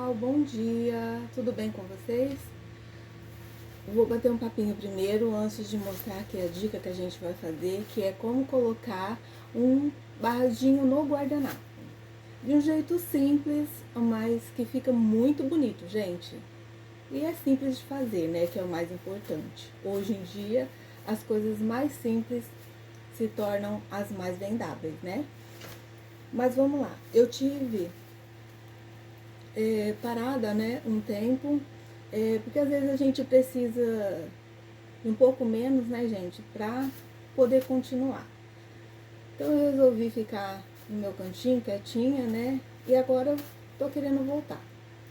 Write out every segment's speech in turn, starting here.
pessoal, bom dia, tudo bem com vocês? Vou bater um papinho primeiro antes de mostrar aqui a dica que a gente vai fazer, que é como colocar um barradinho no guardanapo. De um jeito simples, mas que fica muito bonito, gente. E é simples de fazer, né, que é o mais importante. Hoje em dia, as coisas mais simples se tornam as mais vendáveis, né? Mas vamos lá, eu tive parada, né, um tempo, porque às vezes a gente precisa de um pouco menos, né, gente, pra poder continuar. Então eu resolvi ficar no meu cantinho, quietinha, né, e agora eu tô querendo voltar.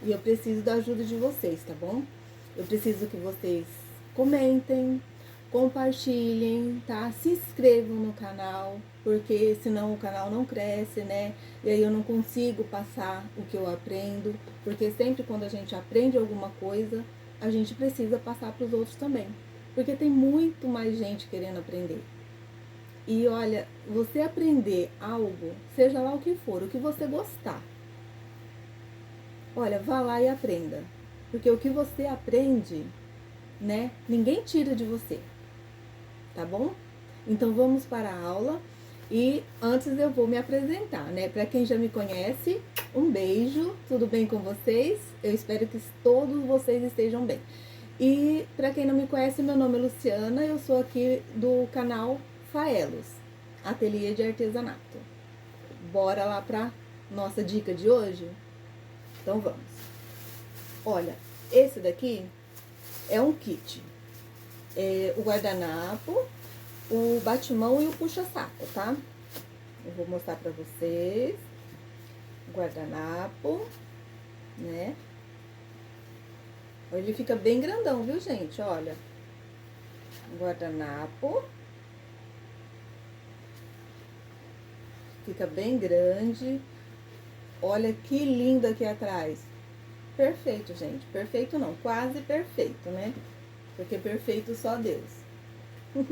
E eu preciso da ajuda de vocês, tá bom? Eu preciso que vocês comentem, compartilhem, tá? Se inscrevam no canal, porque senão o canal não cresce, né? E aí eu não consigo passar o que eu aprendo, porque sempre quando a gente aprende alguma coisa, a gente precisa passar para os outros também, porque tem muito mais gente querendo aprender. E olha, você aprender algo, seja lá o que for, o que você gostar, olha, vá lá e aprenda, porque o que você aprende, né, ninguém tira de você, tá bom? Então vamos para a aula e antes eu vou me apresentar, né? Para quem já me conhece, um beijo, tudo bem com vocês? Eu espero que todos vocês estejam bem. E para quem não me conhece, meu nome é Luciana, eu sou aqui do canal Faelos, Ateliê de Artesanato. Bora lá para nossa dica de hoje? Então vamos. Olha, esse daqui é um kit. O guardanapo, o batimão e o puxa-saco, tá? Eu vou mostrar pra vocês. O guardanapo, né? Ele fica bem grandão, viu, gente? Olha. O guardanapo. Fica bem grande. Olha que lindo aqui atrás. Perfeito, gente. Perfeito não, quase perfeito, né? Porque perfeito só Deus.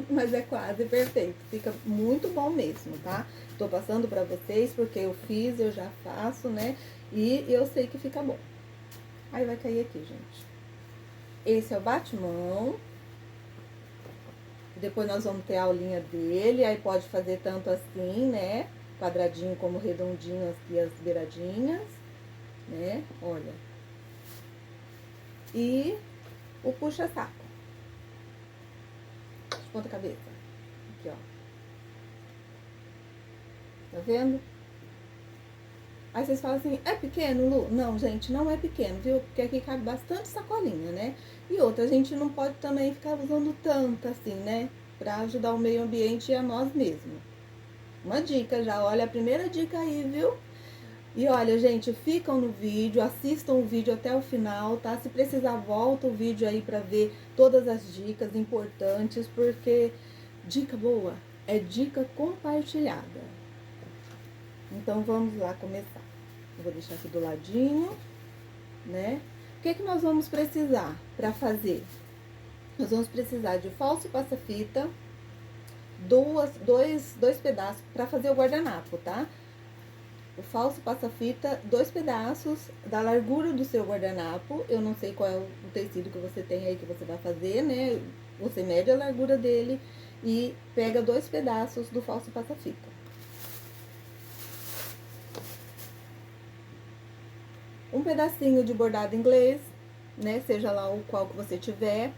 Mas é quase perfeito, fica muito bom mesmo, tá? Tô passando pra vocês porque eu fiz, eu já faço, né? E eu sei que fica bom. Aí vai cair aqui, gente. Esse é o batimão. Depois nós vamos ter a aulinha dele, aí pode fazer tanto assim, né? Quadradinho como redondinho aqui as beiradinhas, né? Olha. E o puxa-saco. Ponta cabeça. Aqui, ó. Tá vendo? Aí vocês falam assim, é pequeno, Lu? Não, gente, não é pequeno, viu? Porque aqui cabe bastante sacolinha, né? E outra, a gente não pode também ficar usando tanto assim, né? Pra ajudar o meio ambiente e a nós mesmos. Uma dica já, olha, a primeira dica aí, viu? E olha, gente, ficam no vídeo, assistam o vídeo até o final, tá? Se precisar, volta o vídeo aí pra ver todas as dicas importantes, porque dica boa é dica compartilhada. Então, vamos lá começar. Eu vou deixar aqui do ladinho, né? O que nós vamos precisar pra fazer? Nós vamos precisar de falso passa-fita, dois pedaços pra fazer o guardanapo, tá? O falso passa-fita, 2 pedaços da largura do seu guardanapo. Eu não sei qual é o tecido que você tem aí que você vai fazer, né? Você mede a largura dele e pega 2 pedaços do falso passa-fita. Um pedacinho de bordado inglês, né? Seja lá o qual que você tiver.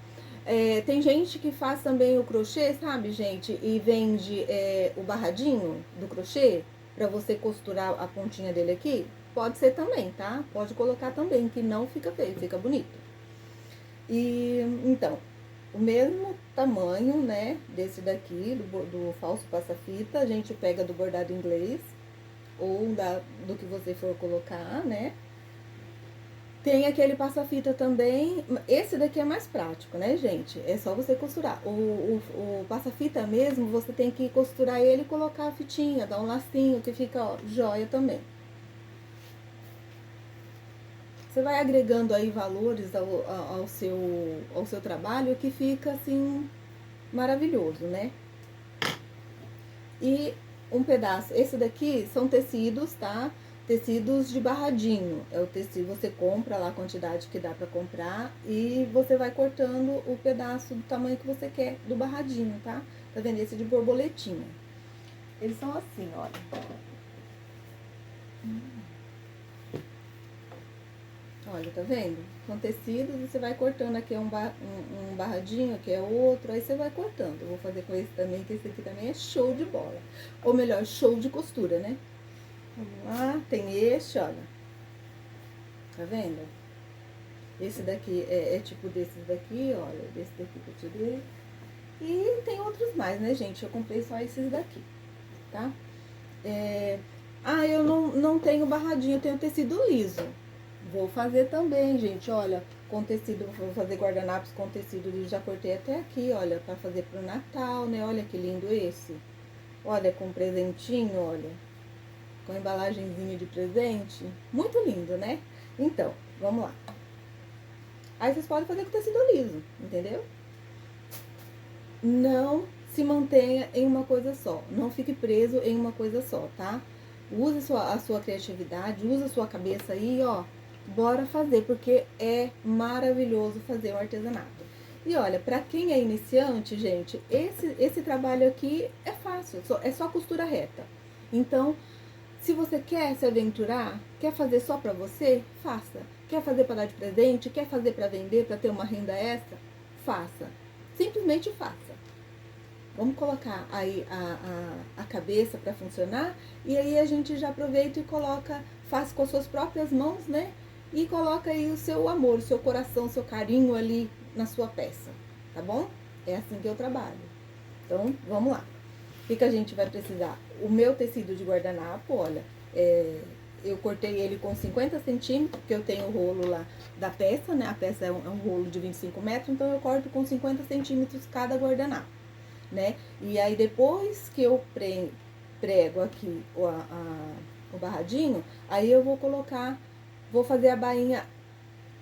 Tem gente que faz também o crochê, sabe, gente? E vende o barradinho do crochê pra você costurar a pontinha dele aqui. Pode ser também, tá? Pode colocar também, que não fica feio, fica bonito. E, então, o mesmo tamanho, né, desse daqui, do falso passa-fita, a gente pega do bordado inglês, ou do que você for colocar, né? Tem aquele passa-fita também, esse daqui é mais prático, né, gente? É só você costurar. O passa-fita mesmo, você tem que costurar ele e colocar a fitinha, dar um lacinho, que fica, ó, joia também. Você vai agregando aí valores ao seu trabalho, que fica, assim, maravilhoso, né? E um pedaço, esse daqui são tecidos, tá? tecidos de barradinho. É o tecido, você compra lá a quantidade que dá pra comprar e você vai cortando o pedaço do tamanho que você quer do barradinho, tá? Tá vendo? Esse de borboletinha. Eles são assim, olha. Olha, tá vendo? São tecidos e você vai cortando. Aqui é um barradinho, aqui é outro, aí você vai cortando. Eu vou fazer com esse também, que esse aqui também é show de bola. Ou melhor, show de costura, né? Vamos lá, tem este, olha. Tá vendo? Esse daqui é tipo desses daqui, olha. Desse daqui que eu tirei. E tem outros mais, né, gente? Eu comprei só esses daqui, tá? Eu não tenho barradinho, eu tenho tecido liso. Vou fazer também, gente, olha, com tecido, vou fazer guardanapos com tecido liso, já cortei até aqui, olha, pra fazer pro Natal, né? Olha que lindo esse. Olha, com presentinho, olha, com embalagenzinha de presente. Muito lindo, né? Então, vamos lá. Aí vocês podem fazer com tecido liso, entendeu? Não se mantenha em uma coisa só, não fique preso em uma coisa só, tá? Use a sua criatividade, use a sua cabeça aí, ó. Bora fazer, porque é maravilhoso fazer o artesanato. E olha, pra quem é iniciante, gente, esse trabalho aqui é fácil, é só costura reta. Então, se você quer se aventurar, quer fazer só pra você, faça. Quer fazer pra dar de presente, quer fazer pra vender, pra ter uma renda extra, faça. Simplesmente faça. Vamos colocar aí a cabeça para funcionar e aí a gente já aproveita e coloca, faz com as suas próprias mãos, né? E coloca aí o seu amor, o seu coração, o seu carinho ali na sua peça, tá bom? É assim que eu trabalho. Então, vamos lá. O que a gente vai precisar? O meu tecido de guardanapo, olha, eu cortei ele com 50 centímetros, porque eu tenho o rolo lá da peça, né? A peça é um rolo de 25 metros, então eu corto com 50 centímetros cada guardanapo, né? E aí depois que eu prego aqui o barradinho, aí eu vou fazer a bainha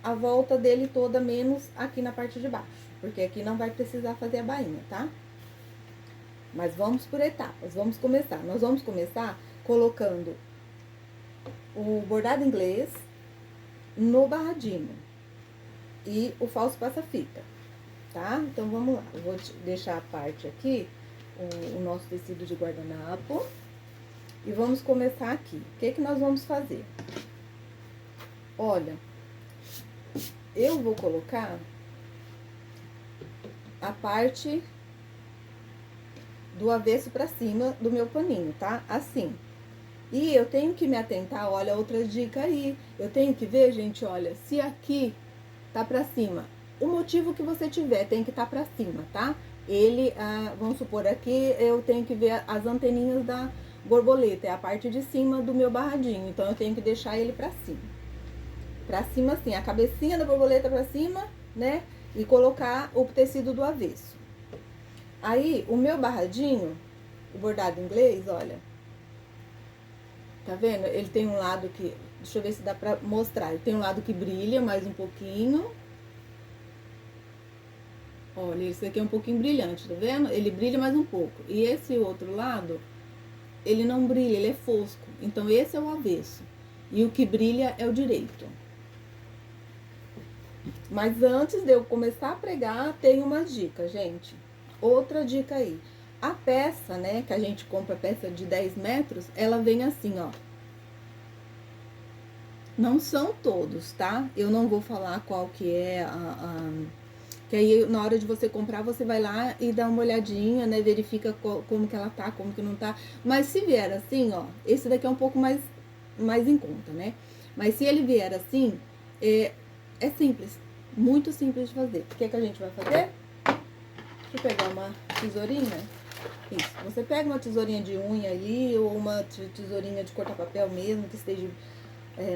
a volta dele toda, menos aqui na parte de baixo, porque aqui não vai precisar fazer a bainha, tá? Mas vamos por etapas, vamos começar. Nós vamos começar colocando o bordado inglês no barradinho e o falso passa-fita, tá? Então, vamos lá. Eu vou deixar a parte aqui, o nosso tecido de guardanapo, e vamos começar aqui. O que que nós vamos fazer? Olha, eu vou colocar a parte do avesso pra cima do meu paninho, tá? Assim. E eu tenho que me atentar, olha, outra dica aí. Eu tenho que ver, gente, olha, se aqui tá pra cima, o motivo que você tiver tem que tá pra cima, tá? Vamos supor, aqui eu tenho que ver as anteninhas da borboleta, é a parte de cima do meu barradinho, então eu tenho que deixar ele pra cima. Pra cima assim, a cabecinha da borboleta pra cima, né? E colocar o tecido do avesso. Aí, o meu barradinho, o bordado inglês, olha, tá vendo? Ele tem um lado que, deixa eu ver se dá pra mostrar, ele tem um lado que brilha mais um pouquinho. Olha, esse aqui é um pouquinho brilhante, tá vendo? Ele brilha mais um pouco. E esse outro lado, ele não brilha, ele é fosco. Então, esse é o avesso. E o que brilha é o direito. Mas antes de eu começar a pregar, tem uma dica, gente. Outra dica aí. A peça, né, que a gente compra peça de 10 metros, ela vem assim, ó. Não são todos, tá? Eu não vou falar qual que é que aí, na hora de você comprar, você vai lá e dá uma olhadinha, né? Verifica como que ela tá, como que não tá. Mas se vier assim, ó, esse daqui é um pouco mais em conta, né? Mas se ele vier assim, é simples. Muito simples de fazer. O que que a gente vai fazer? Deixa eu pegar uma tesourinha. Isso. Você pega uma tesourinha de unha ali, ou uma tesourinha de cortar papel mesmo, que esteja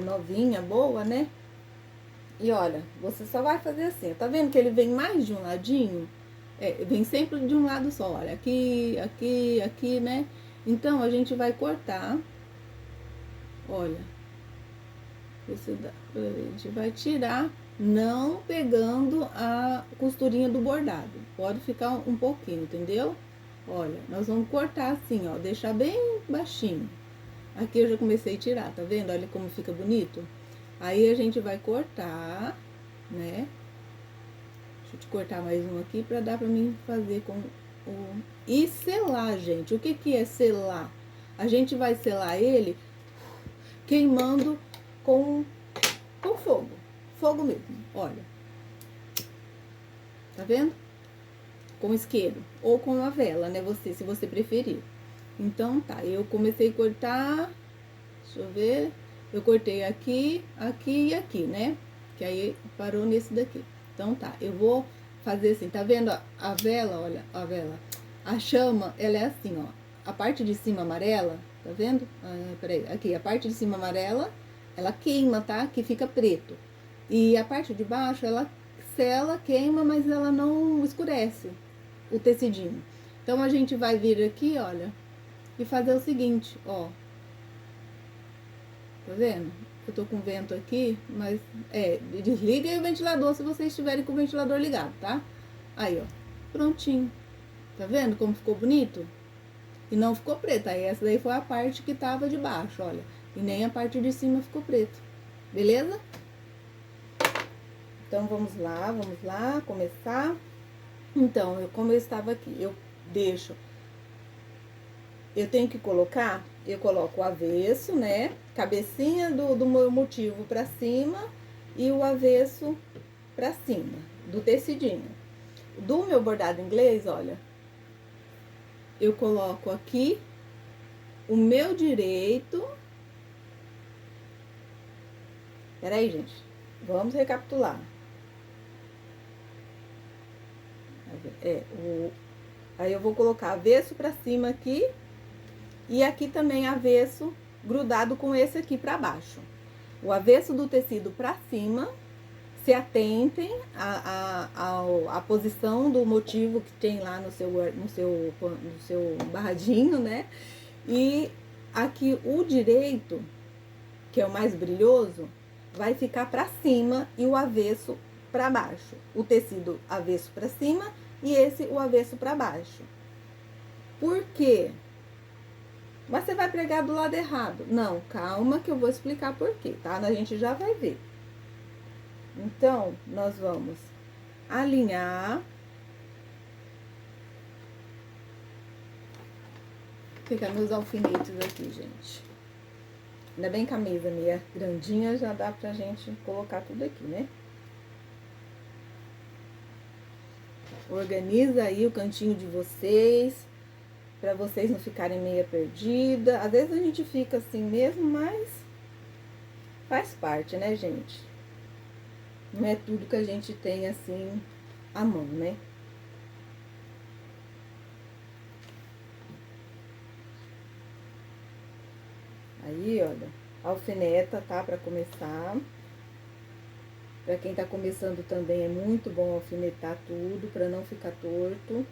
novinha, boa, né? E olha, você só vai fazer assim. Tá vendo que ele vem mais de um ladinho? Vem sempre de um lado só, olha. Aqui, aqui, aqui, né? Então, a gente vai cortar. Olha. A gente vai tirar, não pegando a costurinha do bordado. Pode ficar um pouquinho, entendeu? Olha, nós vamos cortar assim, ó, deixar bem baixinho. Aqui eu já comecei a tirar, tá vendo? Olha como fica bonito. Aí a gente vai cortar, né? Deixa eu te cortar mais um aqui pra dar pra mim fazer com o... E selar, gente. O que que é selar? A gente vai selar ele queimando com fogo. Fogo mesmo, olha. Tá vendo? Com isqueiro. Ou com a vela, né? Se você preferir. Então, tá. Eu comecei a cortar. Deixa eu ver. Eu cortei aqui, aqui e aqui, né? Que aí parou nesse daqui. Então, tá. Eu vou fazer assim. Tá vendo a vela? Olha, a vela. A chama, ela é assim, ó. A parte de cima amarela, tá vendo? Peraí. Aqui, a parte de cima amarela, ela queima, tá? Que fica preto. E a parte de baixo, ela sela, queima, mas ela não escurece o tecidinho. Então, a gente vai vir aqui, olha, e fazer o seguinte, ó. Tá vendo? Eu tô com vento aqui, mas desliga aí o ventilador se vocês estiverem com o ventilador ligado, tá? Aí, ó, prontinho. Tá vendo como ficou bonito? E não ficou preto, aí essa daí foi a parte que tava de baixo, olha. E nem a parte de cima ficou preto, beleza? Então, vamos lá, começar. Então, como eu estava aqui, eu tenho que colocar, eu coloco o avesso, né? Cabecinha do meu motivo pra cima e o avesso pra cima, do tecidinho. Do meu bordado inglês, olha, eu coloco aqui o meu direito. Peraí, gente, vamos recapitular. Aí eu vou colocar avesso pra cima aqui. E aqui também avesso grudado com esse aqui pra baixo. O avesso do tecido pra cima, se atentem à posição do motivo que tem lá no seu barradinho, né? E aqui o direito, que é o mais brilhoso, vai ficar pra cima e o avesso pra baixo. O tecido avesso pra cima e esse o avesso pra baixo. Por quê? Mas você vai pregar do lado errado. Não, calma que eu vou explicar por quê, tá? A gente já vai ver. Então, nós vamos alinhar. Vou pegar meus alfinetes aqui, gente. Ainda bem que a mesa minha grandinha já dá pra gente colocar tudo aqui, né? Organiza aí o cantinho de vocês, pra vocês não ficarem meia perdida. Às vezes a gente fica assim mesmo, mas faz parte, né, gente? Não é tudo que a gente tem assim à mão, né? Aí, olha, alfineta, tá? Pra começar. Pra quem tá começando também é muito bom alfinetar tudo, pra não ficar torto.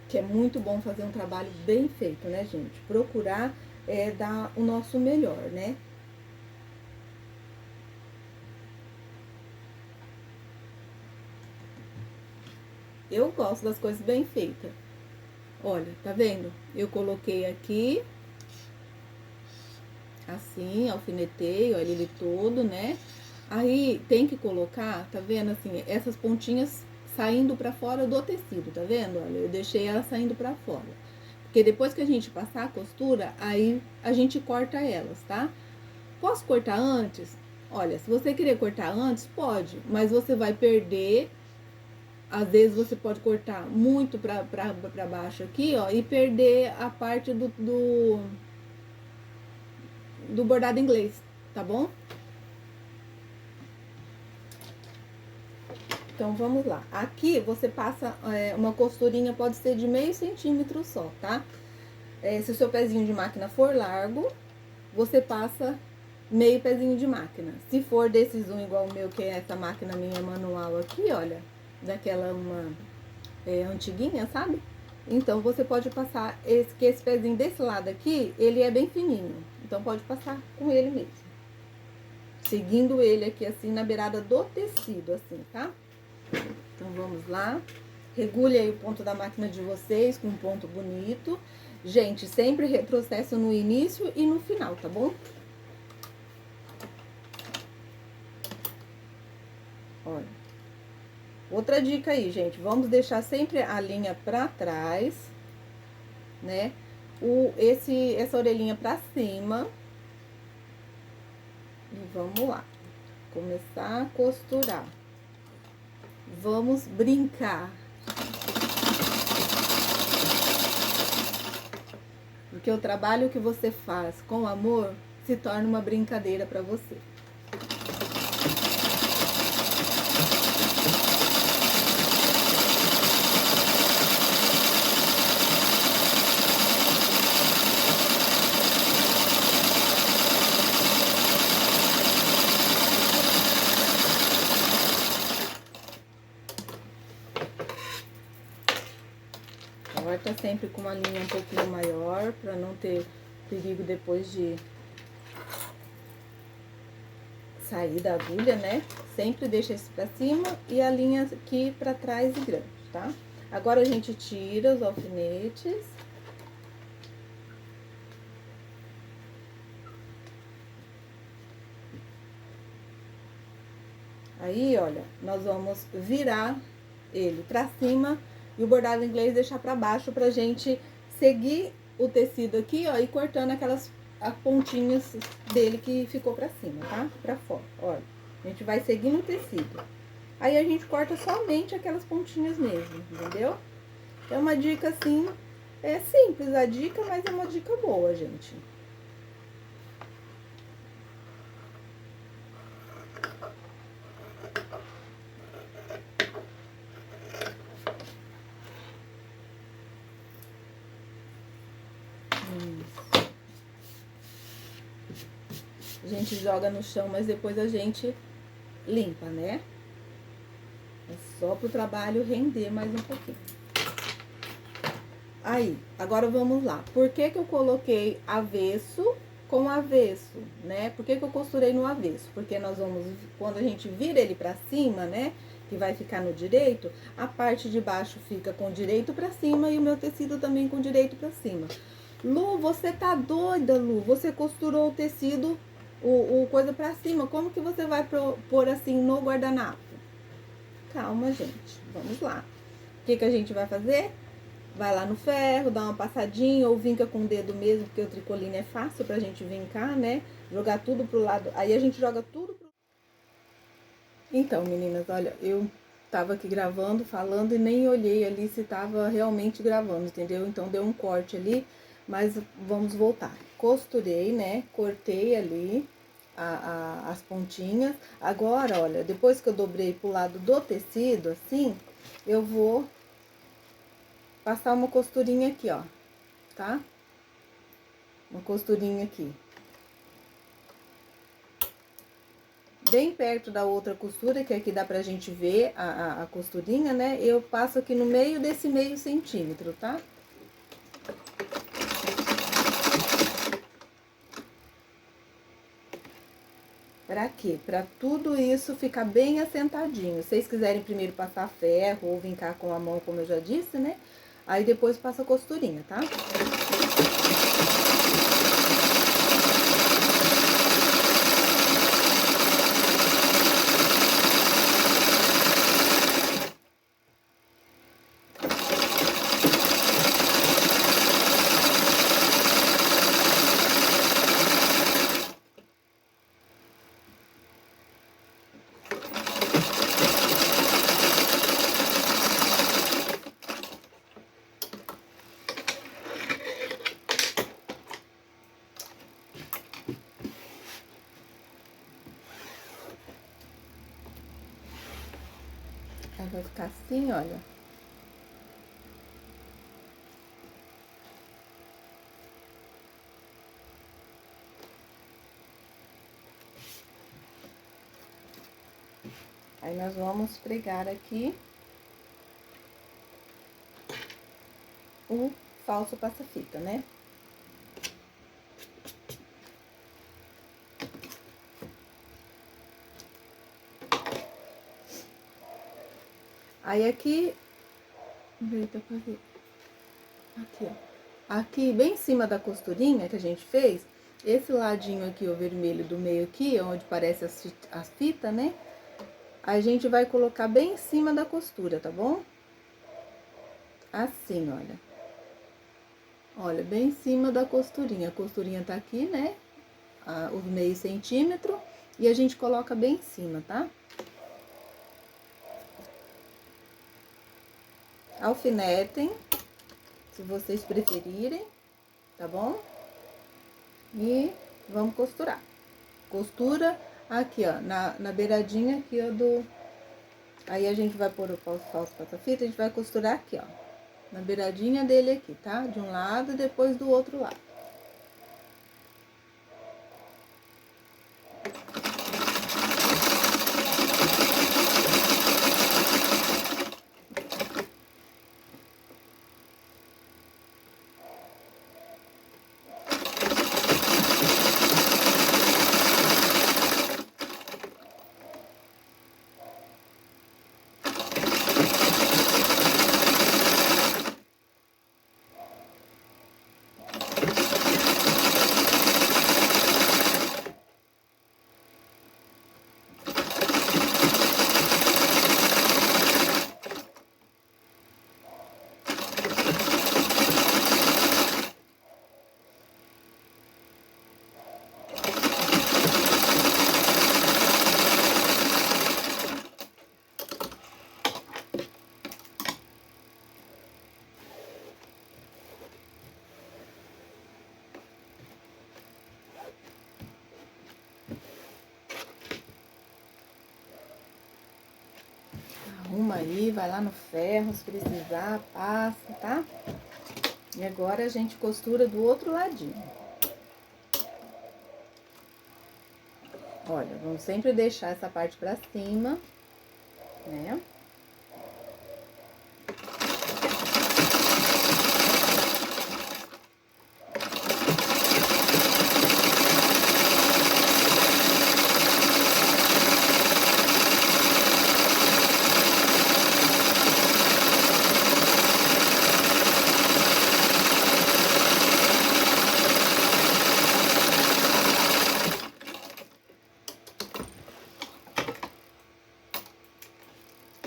Que é muito bom fazer um trabalho bem feito, né, gente? Procurar dar o nosso melhor, né? Eu gosto das coisas bem feitas. Olha, tá vendo? Eu coloquei aqui, assim, alfinetei, olha ele todo, né? Aí tem que colocar, tá vendo assim, essas pontinhas saindo pra fora do tecido, tá vendo? Olha, eu deixei ela saindo pra fora. Porque depois que a gente passar a costura, aí a gente corta elas, tá? Posso cortar antes? Olha, se você querer cortar antes, pode, mas você vai perder. Às vezes você pode cortar muito pra baixo aqui, ó, e perder a parte do bordado inglês, tá bom? Então, vamos lá. Aqui, você passa uma costurinha, pode ser de meio centímetro só, tá? Se o seu pezinho de máquina for largo, você passa meio pezinho de máquina. Se for desses igual o meu, que é essa máquina minha manual aqui, olha, daquela antiguinha, sabe? Então, você pode passar esse pezinho desse lado aqui, ele é bem fininho. Então, pode passar com ele mesmo. Seguindo ele aqui, assim, na beirada do tecido, assim, tá? Então, vamos lá. Regule aí o ponto da máquina de vocês com um ponto bonito. Gente, sempre retrocesso no início e no final, tá bom? Olha. Outra dica aí, gente. Vamos deixar sempre a linha pra trás, né? Essa orelhinha pra cima. E vamos lá. Começar a costurar. Vamos brincar. Porque o trabalho que você faz com amor se torna uma brincadeira para você. Corta sempre com uma linha um pouquinho maior, para não ter perigo depois de sair da agulha, né? Sempre deixa esse pra cima e a linha aqui pra trás e grande, tá? Agora a gente tira os alfinetes. Aí, olha, nós vamos virar ele pra cima e o bordado inglês deixar pra baixo pra gente seguir o tecido aqui, ó, e cortando aquelas pontinhas dele que ficou pra cima, tá? Pra fora, olha. A gente vai seguindo o tecido. Aí a gente corta somente aquelas pontinhas mesmo, entendeu? É uma dica assim, é simples a dica, mas é uma dica boa, gente. A gente joga no chão, mas depois a gente limpa, né? É só pro trabalho render mais um pouquinho. Aí, agora vamos lá. Por que que eu coloquei avesso com avesso, né? Por que que eu costurei no avesso? Porque nós vamos, quando a gente vira ele pra cima, né? Que vai ficar no direito, a parte de baixo fica com direito pra cima e o meu tecido também com direito pra cima. Lu, você tá doida, Lu? Você costurou o tecido, o coisa pra cima. Como que você vai pôr assim no guardanapo? Calma, gente. Vamos lá. O que que a gente vai fazer? Vai lá no ferro, dá uma passadinha ou vinca com o dedo mesmo, porque o tricoline é fácil pra gente vincar, né? Jogar tudo pro lado. Aí a gente joga tudo pro... Então, meninas, olha, eu tava aqui gravando, falando e nem olhei ali se tava realmente gravando, entendeu? Então deu um corte ali, mas vamos voltar. Costurei, né? Cortei ali as pontinhas. Agora, olha, depois que eu dobrei pro lado do tecido, assim, eu vou passar uma costurinha aqui, ó, tá? Uma costurinha aqui. Bem perto da outra costura, que aqui dá pra gente ver a costurinha, né? Eu passo aqui no meio desse meio centímetro, tá? Pra quê? Pra tudo isso ficar bem assentadinho. Se vocês quiserem primeiro passar ferro ou vincar com a mão, como eu já disse, né? Aí depois passa a costurinha, tá? Aí vai ficar assim, olha. Aí nós vamos pregar aqui o falso passa-fita, né? Aí aqui, eita, aqui, ó. Aqui, bem em cima da costurinha que a gente fez, esse ladinho aqui, o vermelho do meio aqui, onde parece as fitas, né? A gente vai colocar bem em cima da costura, tá bom? Assim, olha. Olha, bem em cima da costurinha. A costurinha tá aqui, né? Os meio centímetro. E a gente coloca bem em cima, tá? Alfinetem, se vocês preferirem, tá bom? E vamos costurar. Costura aqui, ó, na beiradinha aqui, ó, do... Aí a gente vai pôr o falso passa-fita, a gente vai costurar aqui, ó. Na beiradinha dele aqui, tá? De um lado e depois do outro lado. Arruma aí, vai lá no ferro, se precisar, passa, tá? E agora a gente costura do outro ladinho. Olha, vamos sempre deixar essa parte pra cima, né?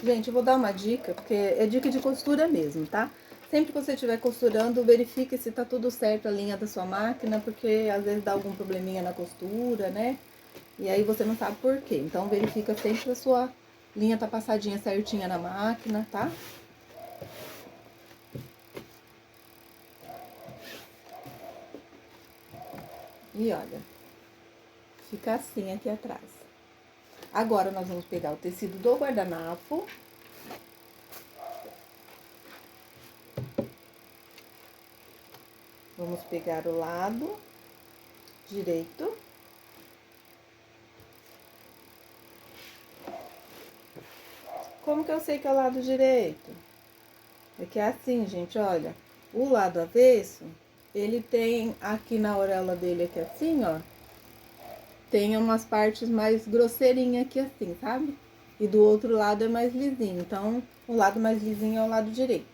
Gente, eu vou dar uma dica, porque é dica de costura mesmo, tá? Sempre que você estiver costurando, verifique se tá tudo certo a linha da sua máquina, porque às vezes dá algum probleminha na costura, né? E aí você não sabe por quê. Então, verifica sempre se a sua linha tá passadinha certinha na máquina, tá? E olha, fica assim aqui atrás. Agora, nós vamos pegar o tecido do guardanapo. Vamos pegar o lado direito. Como que eu sei que é o lado direito? É que é assim, gente, olha. O lado avesso, ele tem aqui na orelha dele, aqui assim, ó. Tem umas partes mais grosseirinhas aqui assim, sabe? E do outro lado é mais lisinho. Então, o lado mais lisinho é o lado direito.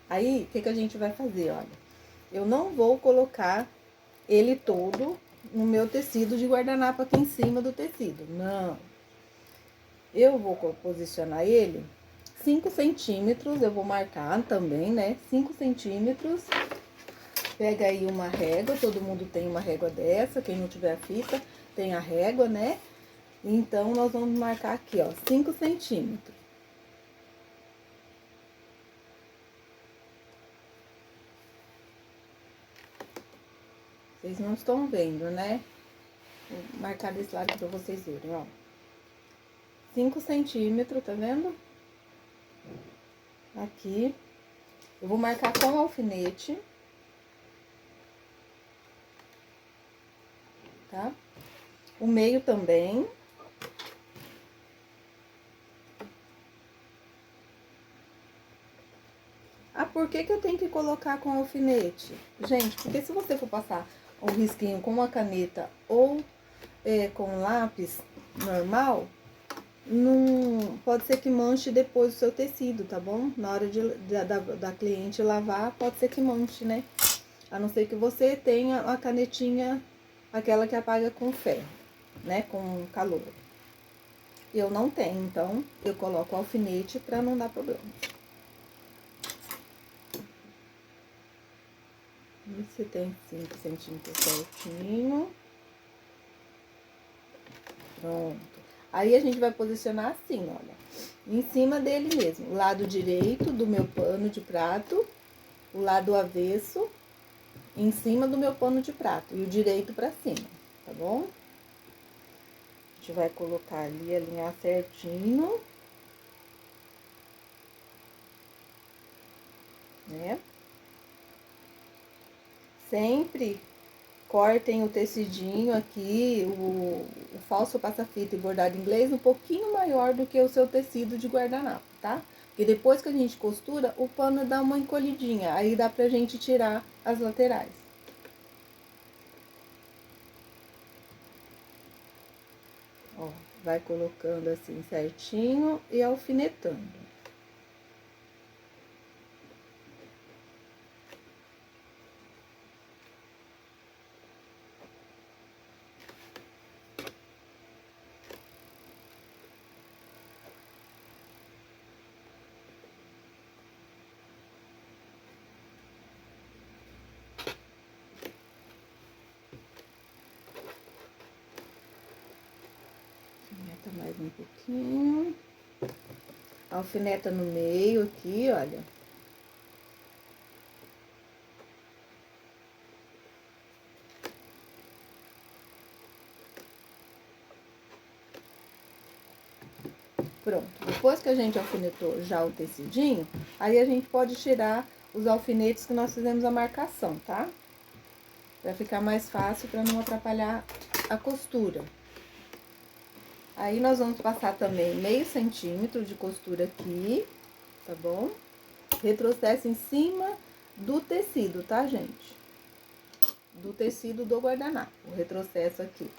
Aí, o que que a gente vai fazer, olha? Eu não vou colocar ele todo no meu tecido de guardanapo aqui em cima do tecido, não. Eu vou posicionar ele 5 centímetros, eu vou marcar também, né? 5 centímetros. Pega aí uma régua, todo mundo tem uma régua dessa, quem não tiver a fita, tem a régua, né? Então, nós vamos marcar aqui, ó, 5 centímetros. Vocês não estão vendo, né? Vou marcar desse lado pra vocês verem, ó. 5 centímetros, tá vendo? Aqui. Eu vou marcar com alfinete. Tá? O meio também. Ah, por que que eu tenho que colocar com alfinete? Gente, porque se você for passar o risquinho com uma caneta ou com lápis normal, não pode ser que manche depois o seu tecido, tá bom? Na hora da cliente lavar, pode ser que manche, né? A não ser que você tenha a canetinha, aquela que apaga com ferro, né? Com calor. Eu não tenho, então eu coloco o alfinete pra não dar problema. Você tem 5 centímetros certinho. Pronto. Aí a gente vai posicionar assim, olha. Em cima dele mesmo. O lado direito do meu pano de prato. O lado avesso em cima do meu pano de prato. E o direito pra cima, tá bom? A gente vai colocar ali, alinhar certinho. Né? Sempre cortem o tecidinho aqui, o falso passa-fita e bordado inglês um pouquinho maior do que o seu tecido de guardanapo, tá? Porque depois que a gente costura, o pano dá uma encolhidinha, aí dá pra gente tirar as laterais. Ó, vai colocando assim certinho e alfinetando. Alfineta mais um pouquinho. Alfineta no meio aqui, olha. Pronto. Depois que a gente alfinetou já o tecidinho, aí a gente pode tirar os alfinetes que nós fizemos a marcação, tá? Pra ficar mais fácil, pra não atrapalhar a costura. Aí, nós vamos passar também meio centímetro de costura aqui, tá bom? Retrocesso em cima do tecido, tá, gente? Do tecido do guardanapo, o retrocesso aqui.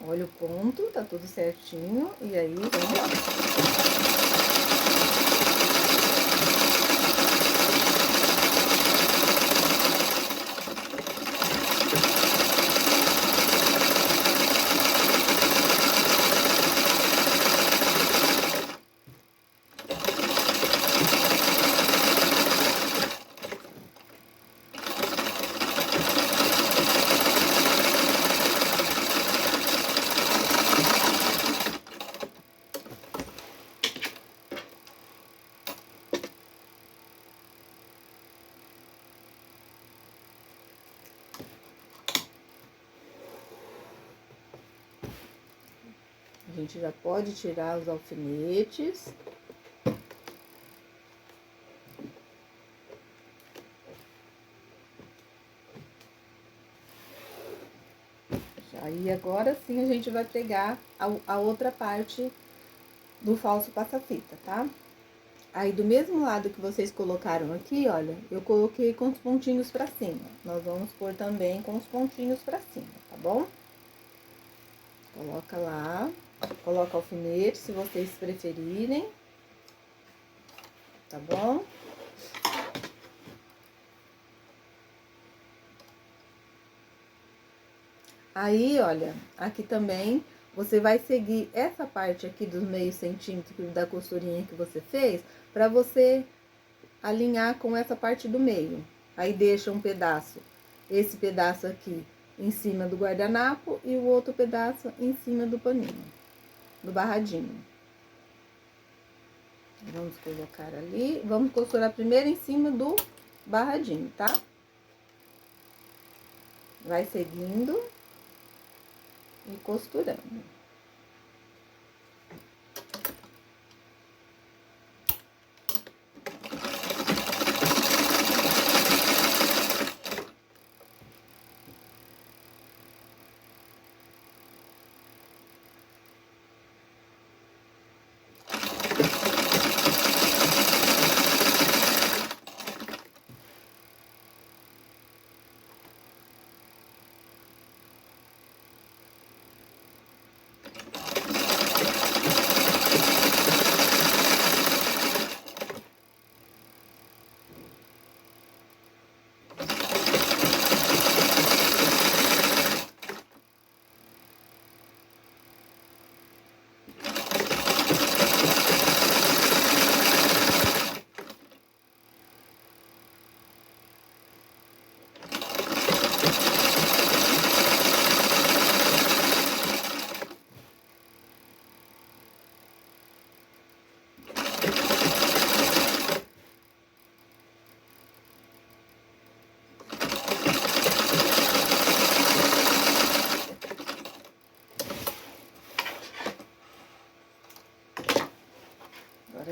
Olha o ponto, tá tudo certinho. E aí, vamos lá. A gente já pode tirar os alfinetes. Aí, agora sim, a gente vai pegar a outra parte do falso passa-fita, tá? Aí, do mesmo lado que vocês colocaram aqui, olha, eu coloquei com os pontinhos pra cima. Nós vamos pôr também com os pontinhos pra cima, tá bom? Coloca lá, coloca alfinete, se vocês preferirem, tá bom? Aí, olha, aqui também, você vai seguir essa parte aqui dos meio centímetro da costurinha que você fez, pra você alinhar com essa parte do meio. Aí, deixa um pedaço, esse pedaço aqui, em cima do guardanapo e o outro pedaço em cima do paninho, do barradinho. Vamos colocar ali, vamos costurar primeiro em cima do barradinho, tá? Vai seguindo e costurando.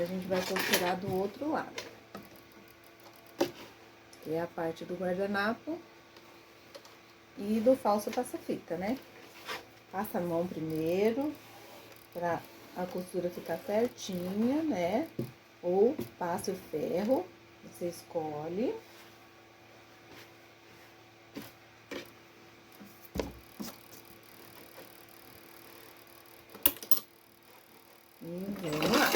a gente vai costurar do outro lado. Que é a parte do guardanapo e do falso passa-fita, né? Passa a mão primeiro, pra a costura ficar certinha, né? Ou passe o ferro, você escolhe. E vamos lá.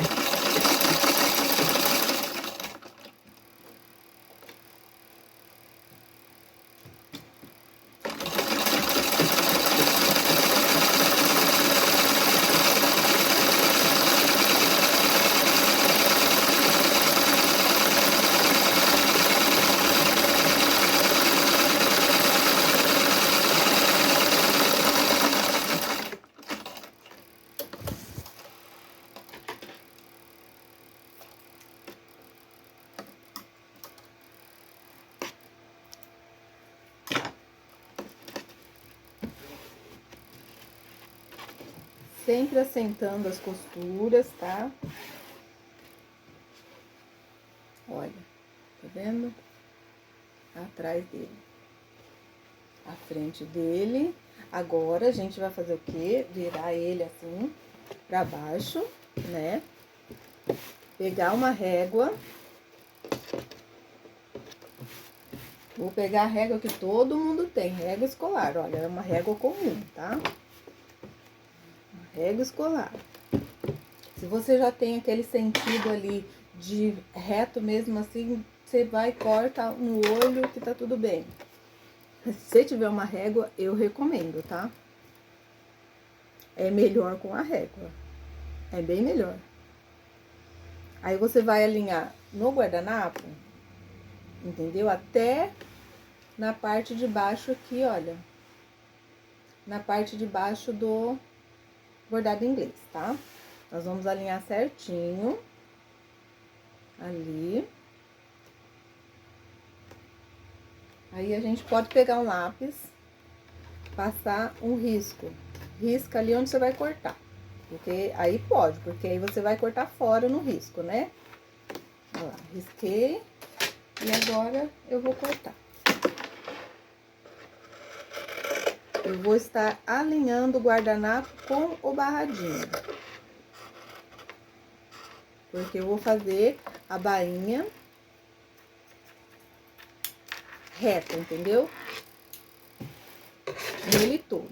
Sempre assentando as costuras, tá? Olha, tá vendo? Atrás dele. A frente dele. Agora, a gente vai fazer o quê? Virar ele assim, pra baixo, né? Pegar uma régua. Vou pegar a régua que todo mundo tem, régua escolar. Olha, é uma régua comum, tá? Régua escolar. Se você já tem aquele sentido ali de reto mesmo assim, você vai e corta no olho que tá tudo bem. Se você tiver uma régua, eu recomendo, tá? É melhor com a régua. É bem melhor. Aí você vai alinhar no guardanapo, entendeu? Até na parte de baixo aqui, olha. Na parte de baixo do bordado inglês, tá? Nós vamos alinhar certinho. Ali. Aí, a gente pode pegar um lápis, passar um risco. Risca ali onde você vai cortar. Porque aí pode, porque aí você vai cortar fora no risco, né? Olha lá, risquei. E agora, eu vou cortar. Eu vou estar alinhando o guardanapo com o barradinho. Porque eu vou fazer a bainha reta, entendeu? Nele todo.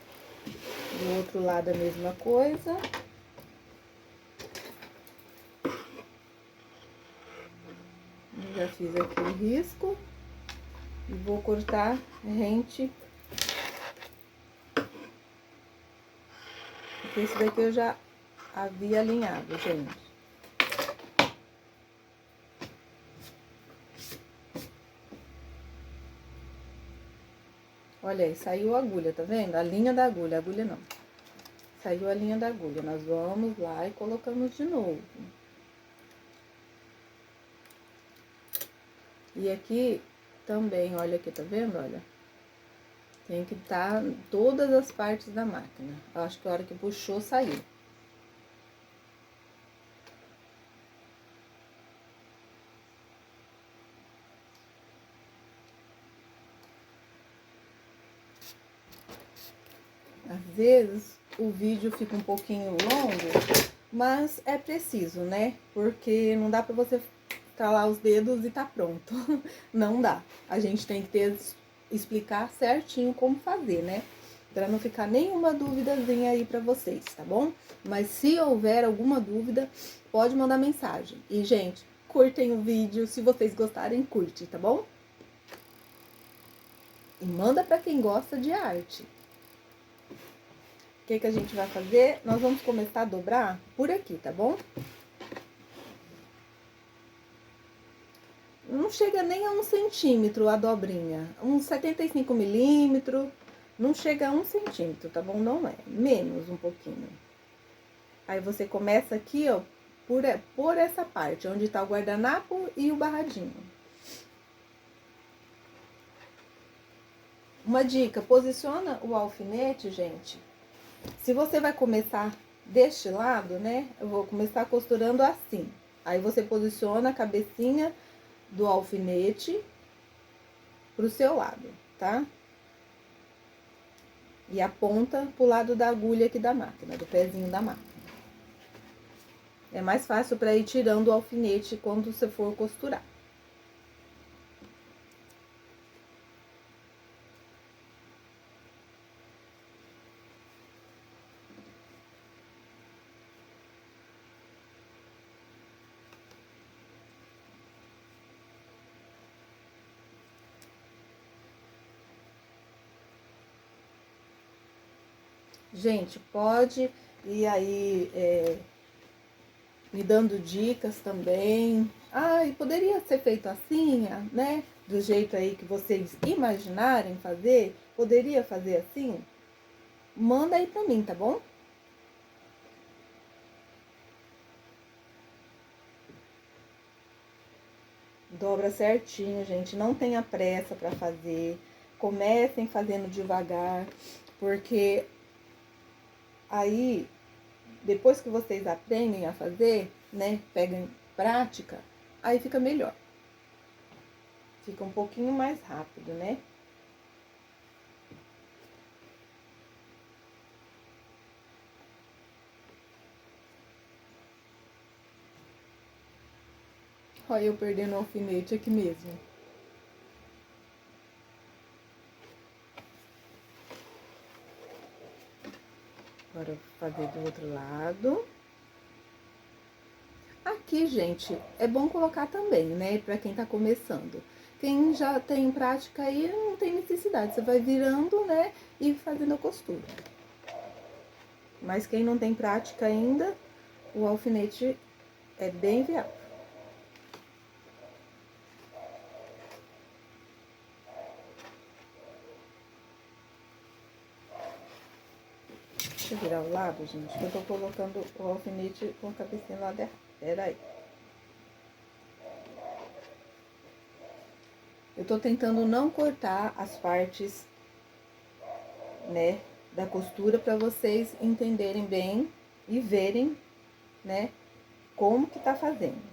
Do outro lado a mesma coisa. Já fiz aqui o risco. E vou cortar rente. Porque esse daqui eu já havia alinhado, gente. Olha aí, saiu a agulha, tá vendo? A linha da agulha, a agulha não. Saiu a linha da agulha. Nós vamos lá e colocamos de novo. E aqui também, olha aqui, tá vendo? Olha. Tem que estar em todas as partes da máquina. Eu acho que a hora que puxou, saiu. Às vezes, o vídeo fica um pouquinho longo, mas é preciso, né? Porque não dá pra você estalar os dedos e tá pronto. Não dá. A gente tem que explicar certinho como fazer, né? Pra não ficar nenhuma duvidazinha aí pra vocês, tá bom? Mas se houver alguma dúvida, pode mandar mensagem. E, gente, curtem o vídeo. Se vocês gostarem, curte, tá bom? E manda pra quem gosta de arte. O que a gente vai fazer? Nós vamos começar a dobrar por aqui, tá bom? Não chega nem a 1 centímetro a dobrinha. Uns 75 milímetros. Não chega a 1 centímetro, tá bom? Não é. Menos um pouquinho. Aí, você começa aqui, ó, por essa parte, onde tá o guardanapo e o barradinho. Uma dica, posiciona o alfinete, gente. Se você vai começar deste lado, né, eu vou começar costurando assim. Aí você posiciona a cabecinha do alfinete pro seu lado, tá? E a ponta pro lado da agulha aqui da máquina, do pezinho da máquina. É mais fácil para ir tirando o alfinete quando você for costurar. Gente, pode ir aí me dando dicas também. Ah, e poderia ser feito assim, né? Do jeito aí que vocês imaginarem fazer. Poderia fazer assim? Manda aí pra mim, tá bom? Dobra certinho, gente. Não tenha pressa pra fazer. Comecem fazendo devagar, porque aí, depois que vocês aprendem a fazer, né? Pegam prática, aí fica melhor. Fica um pouquinho mais rápido, né? Olha eu perdendo o alfinete aqui mesmo. Agora eu vou fazer do outro lado. Aqui, gente, é bom colocar também, né? Pra quem tá começando. Quem já tem prática aí, não tem necessidade. Você vai virando, né? E fazendo a costura. Mas quem não tem prática ainda, o alfinete é bem viável. Deixa eu virar o lado, gente, que eu tô colocando o alfinete com a cabecinha lá dentro. Pera aí. Eu tô tentando não cortar as partes, né, da costura para vocês entenderem bem e verem, né, como que tá fazendo.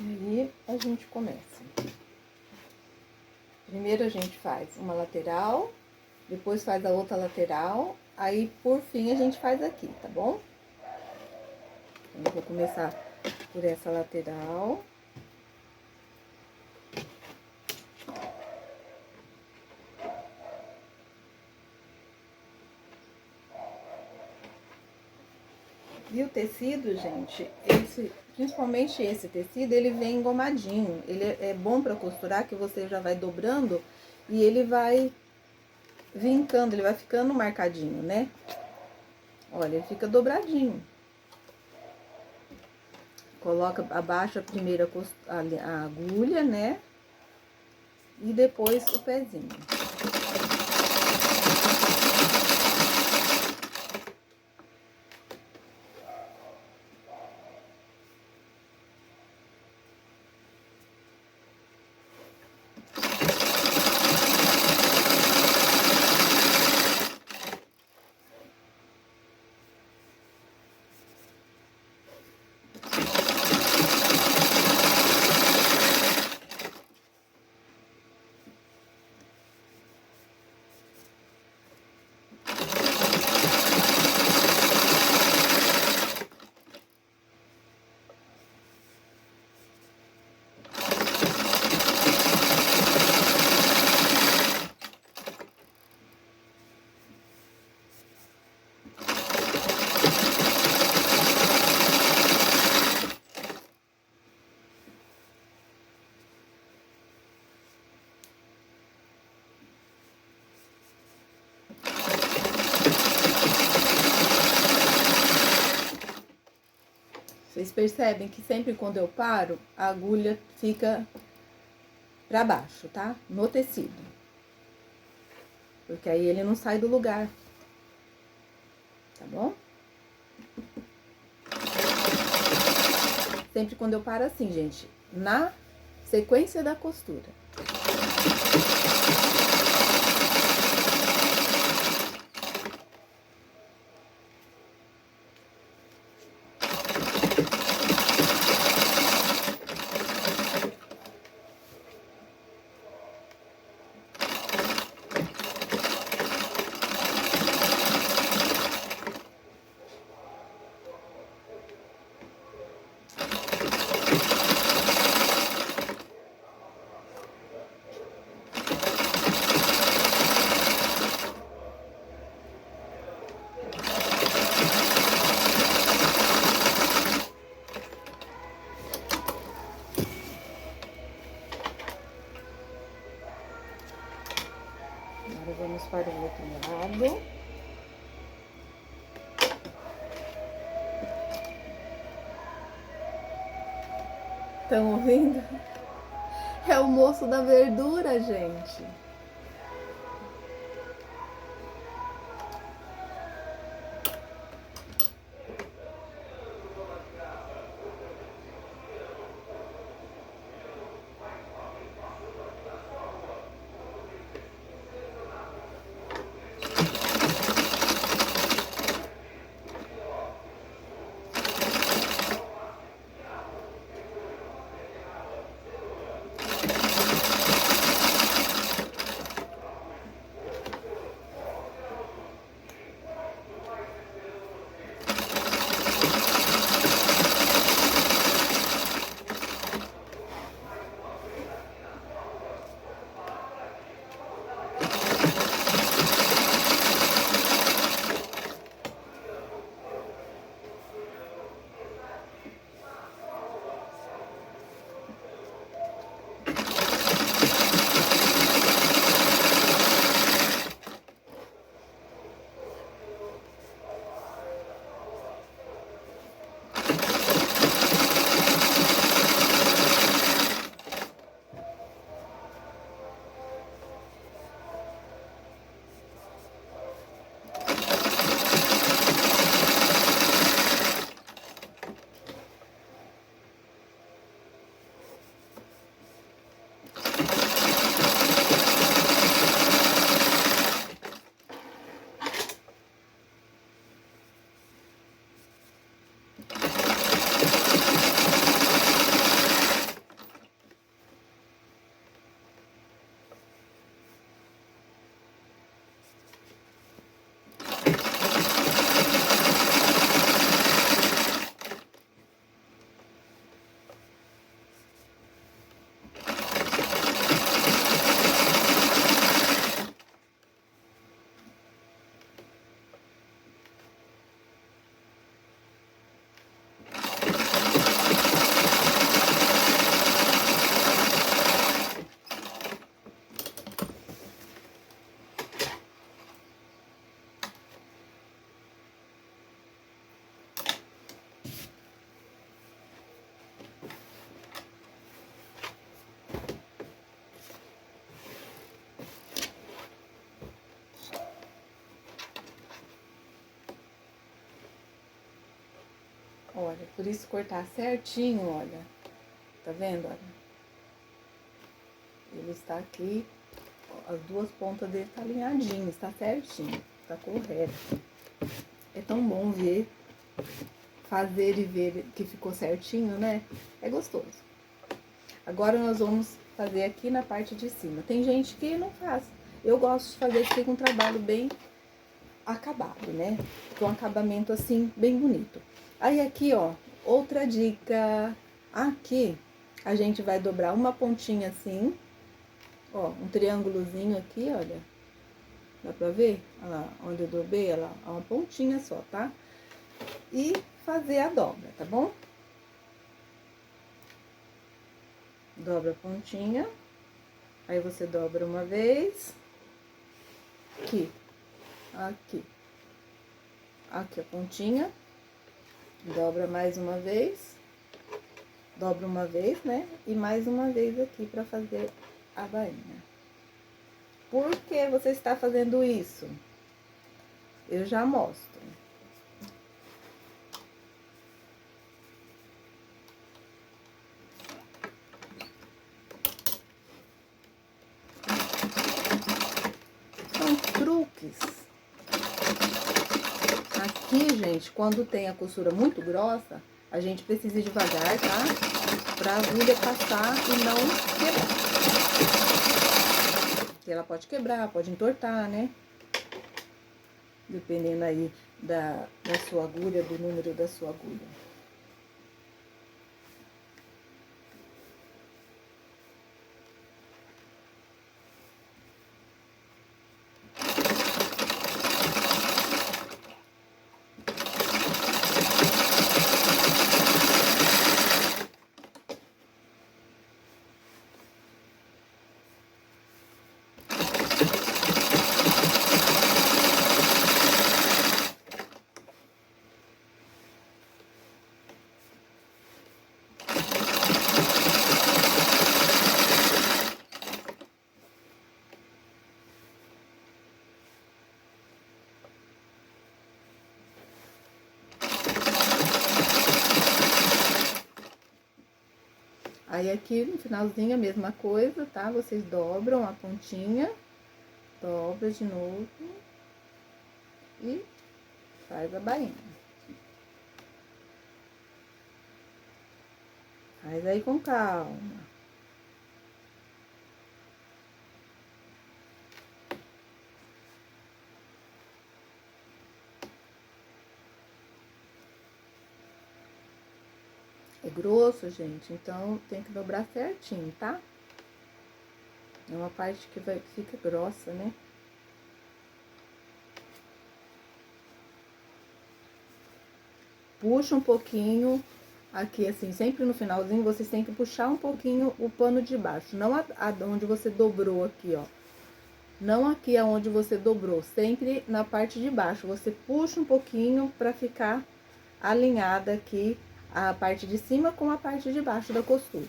Aí a gente começa. Primeiro a gente faz uma lateral, depois faz a outra lateral, aí por fim a gente faz aqui, tá bom? Então, eu vou começar por essa lateral. E o tecido, gente, principalmente esse tecido, ele vem engomadinho. Ele é bom para costurar, que você já vai dobrando e ele vai vincando, ele vai ficando marcadinho, né? Olha, ele fica dobradinho. Coloca, abaixa primeiro a agulha, né? E depois o pezinho. Vocês percebem que sempre quando eu paro, a agulha fica pra baixo, tá? No tecido. Porque aí ele não sai do lugar. Tá bom? Sempre quando eu paro assim, gente, na sequência da costura. Agora vamos para o outro lado. Estão ouvindo? É o moço da verdura, gente. Olha, por isso cortar certinho, olha. Tá vendo, olha? Ele está aqui, ó, as duas pontas dele tá alinhadinho, está certinho, tá correto. É tão bom ver, fazer e ver que ficou certinho, né? É gostoso. Agora nós vamos fazer aqui na parte de cima. Tem gente que não faz. Eu gosto de fazer aqui com um trabalho bem acabado, né? Com um acabamento assim, bem bonito. Aí aqui, ó, outra dica. Aqui, a gente vai dobrar uma pontinha assim, ó, um triângulozinho aqui, olha. Dá pra ver? Olha lá, onde eu dobrei, olha lá, uma pontinha só, tá? E fazer a dobra, tá bom? Dobra a pontinha. Aí você dobra uma vez. Aqui. Aqui. Aqui a pontinha. Dobra mais uma vez. Dobra uma vez, né? E mais uma vez aqui pra fazer a bainha. Por que você está fazendo isso? Eu já mostro. São truques. Aqui, gente, quando tem a costura muito grossa, a gente precisa ir devagar, tá? Pra agulha passar e não quebrar. Porque ela pode quebrar, pode entortar, né? Dependendo aí da sua agulha, do número da sua agulha. Aí aqui no finalzinho a mesma coisa, tá? Vocês dobram a pontinha, dobra de novo e faz a bainha. Faz aí com calma. É grosso, gente, então tem que dobrar certinho, tá? É uma parte que fica grossa, né? Puxa um pouquinho aqui, assim, sempre no finalzinho, vocês têm que puxar um pouquinho o pano de baixo. Não onde você dobrou aqui, ó. Não aqui aonde você dobrou, sempre na parte de baixo. Você puxa um pouquinho pra ficar alinhada aqui a parte de cima com a parte de baixo da costura.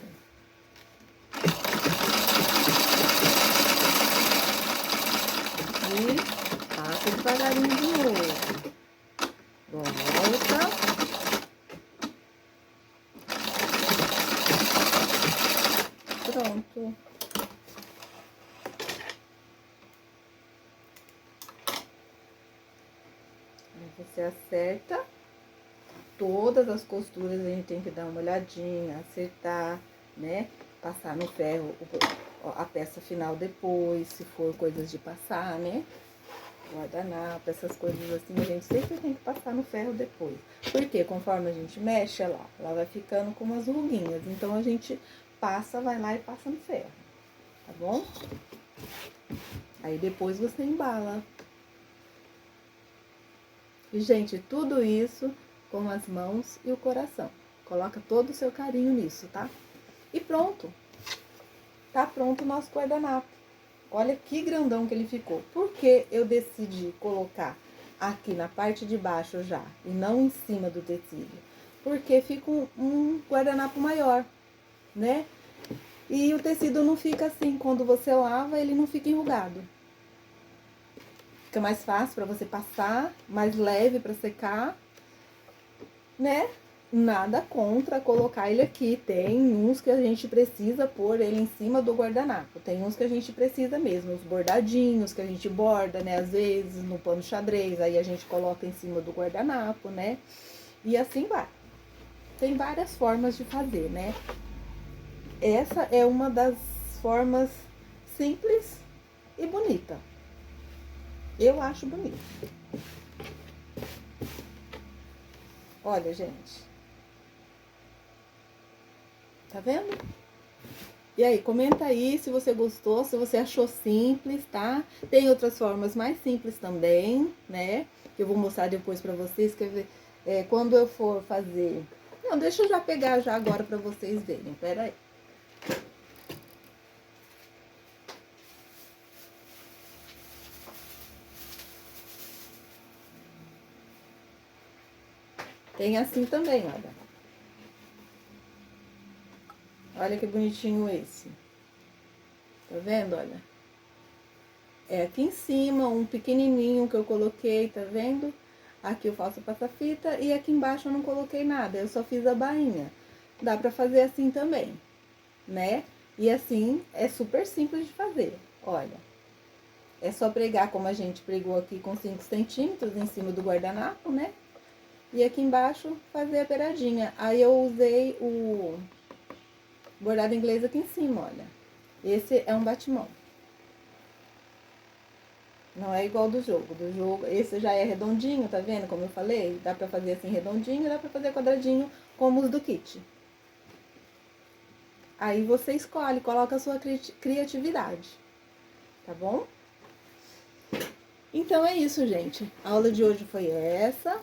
E passa devagarinho de novo. Volta. Pronto. Aí você acerta todas as costuras, a gente tem que dar uma olhadinha, acertar, né? Passar no ferro a peça final depois, se for coisas de passar, né? Guardanapo, essas coisas assim, a gente sempre tem que passar no ferro depois. Porque conforme a gente mexe, ela vai ficando com umas ruguinhas. Então, a gente passa, vai lá e passa no ferro, tá bom? Aí, depois você embala. E, gente, tudo isso com as mãos e o coração. Coloca todo o seu carinho nisso, tá? E pronto. Tá pronto o nosso guardanapo. Olha que grandão que ele ficou. Por que eu decidi colocar aqui na parte de baixo já e não em cima do tecido? Porque fica um guardanapo maior, né? E o tecido não fica assim, quando você lava, ele não fica enrugado. Fica mais fácil para você passar, mais leve para secar, né? Nada contra colocar ele aqui. Tem uns que a gente precisa pôr ele em cima do guardanapo. Tem uns que a gente precisa mesmo, os bordadinhos que a gente borda, né? Às vezes no pano xadrez, aí a gente coloca em cima do guardanapo, né? E assim vai. Tem várias formas de fazer, né? Essa é uma das formas simples e bonita. Eu acho bonito. Olha, gente. Tá vendo? E aí, comenta aí se você gostou, se você achou simples, tá? Tem outras formas mais simples também, né? Que eu vou mostrar depois pra vocês, quer ver? Quando eu for fazer... Não, deixa eu já pegar já agora pra vocês verem, pera aí. Tem assim também, olha. Olha que bonitinho esse. Tá vendo, olha? É aqui em cima, um pequenininho que eu coloquei, tá vendo? Aqui eu faço passa-fita e aqui embaixo eu não coloquei nada, eu só fiz a bainha. Dá pra fazer assim também, né? E assim, é super simples de fazer, olha. É só pregar como a gente pregou aqui com 5 centímetros em cima do guardanapo, né? E aqui embaixo fazer a beiradinha. Aí eu usei o bordado inglês aqui em cima, olha. Esse é um batimão. Não é igual do jogo. Do jogo, esse já é redondinho, tá vendo? Como eu falei, dá pra fazer assim redondinho, dá pra fazer quadradinho, como os do kit. Aí você escolhe, coloca a sua criatividade, tá bom? Então é isso, gente. A aula de hoje foi essa.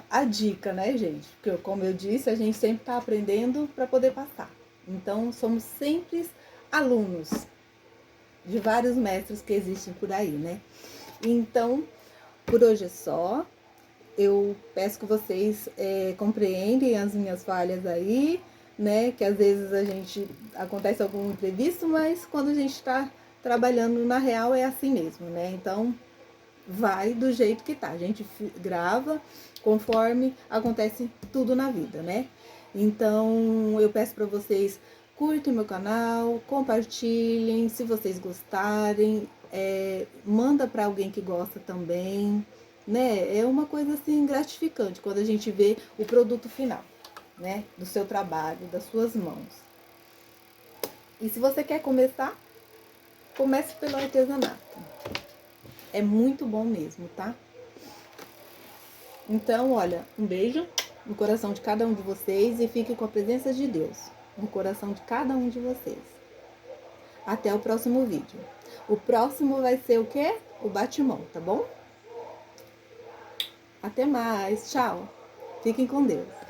A dica, né, gente? Porque, como eu disse, a gente sempre tá aprendendo para poder passar. Então, somos sempre alunos de vários mestres que existem por aí, né? Então, por hoje é só. Eu peço que vocês compreendem as minhas falhas aí, né? Que às vezes acontece algum imprevisto, mas quando a gente está trabalhando na real é assim mesmo, né? Então, vai do jeito que tá. A gente grava conforme acontece tudo na vida, né? Então, eu peço para vocês curtem meu canal, compartilhem, se vocês gostarem, manda para alguém que gosta também, né? É uma coisa assim gratificante quando a gente vê o produto final, né? Do seu trabalho, das suas mãos. E se você quer começar, comece pelo artesanato. É muito bom mesmo, tá? Então, olha, um beijo no coração de cada um de vocês e fique com a presença de Deus no coração de cada um de vocês. Até o próximo vídeo. O próximo vai ser o quê? O batimão, tá bom? Até mais. Tchau. Fiquem com Deus.